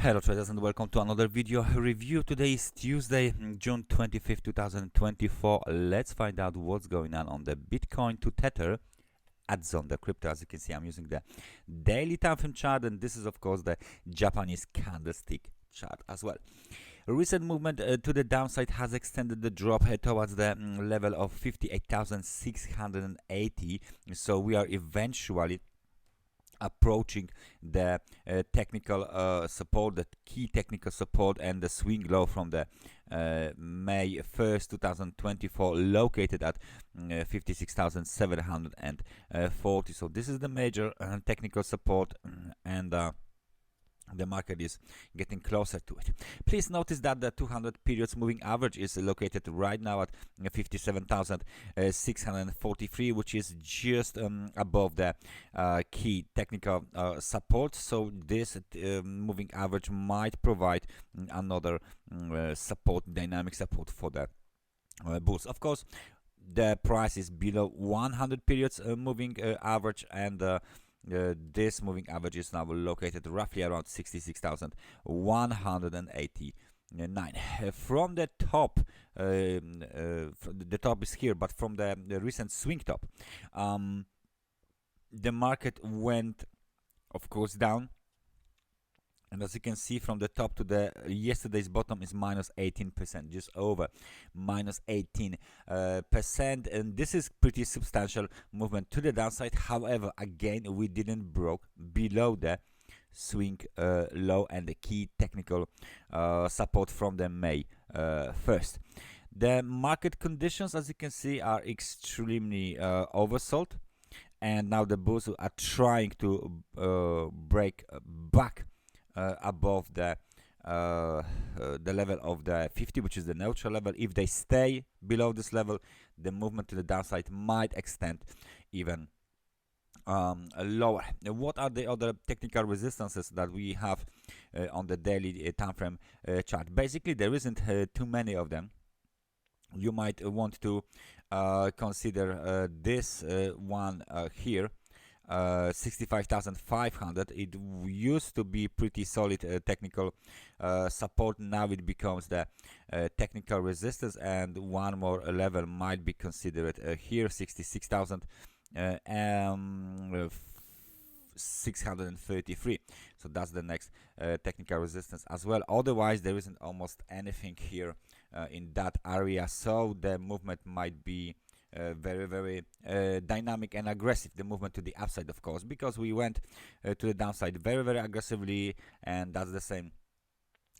Hello traders and welcome to another video review. Today is Tuesday, June 25th, 2024. Let's find out what's going on the Bitcoin to Tether at Zondacrypto. As you can see, I'm using the daily time frame chart, and this is of course the Japanese candlestick chart as well. Recent movement to the downside has extended the drop towards the level of 58,680. So we are eventually approaching the technical support, the key technical support, and the swing low from the May 1st 2024, located at 56,740. So this is the major technical support, and the market is getting closer to it. Please notice that the 200 periods moving average is located right now at 57,643, which is just above the key technical support. So this moving average might provide another support, dynamic support for the bulls. Of course, the price is below 100 periods moving average, and this moving average is now located roughly around 66,189. From the top, the top is here, but from the recent swing top, the market went, of course, down. And as you can see, from the top to the yesterday's bottom is minus 18%, just over minus 18%, and this is pretty substantial movement to the downside. However, again, we didn't broke below the swing low and the key technical support from the May 1st. The market conditions, as you can see, are extremely oversold, and now the bulls are trying to break back above the level of the 50, which is the neutral level. If they stay below this level, the movement to the downside might extend even lower. What are the other technical resistances that we have on the daily time frame chart? Basically, there isn't too many of them. You might want to consider this one here. 65,500. It used to be pretty solid technical support. Now it becomes the technical resistance, and one more level might be considered here, 66,633. So that's the next technical resistance as well. Otherwise, there isn't almost anything here in that area, so the movement might be very dynamic and aggressive, the movement to the upside, of course, because we went to the downside very aggressively, and that's the same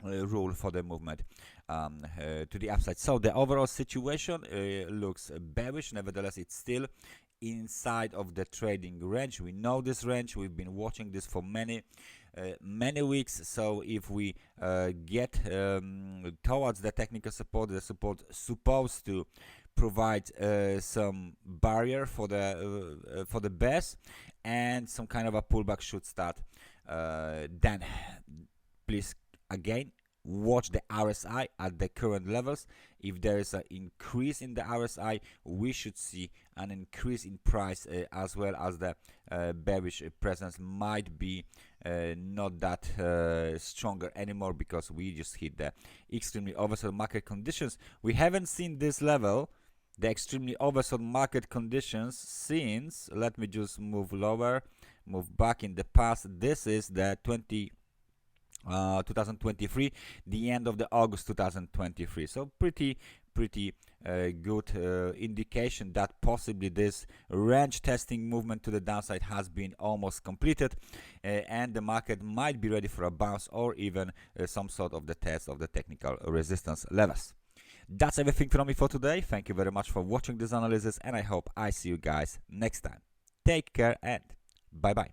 rule for the movement to the upside. So the overall situation looks bearish. Nevertheless, it's still inside of the trading range. We know this range, we've been watching this for many weeks. So if we get towards the technical support, the support supposed to provide some barrier for the bears, and some kind of a pullback should start. Then please again watch the RSI at the current levels. If there is an increase in the RSI, we should see an increase in price, as well as the bearish presence might be not that stronger anymore, because we just hit the extremely oversold market conditions. We haven't seen this level, the extremely oversold market conditions, since, let me just move lower, move back in the past. This is the 2023, the end of the August 2023. So pretty good indication that possibly this range testing movement to the downside has been almost completed, and the market might be ready for a bounce, or even some sort of the test of the technical resistance levels. That's everything from me for today. Thank you very much for watching this analysis, and I hope I see you guys next time. Take care and bye bye.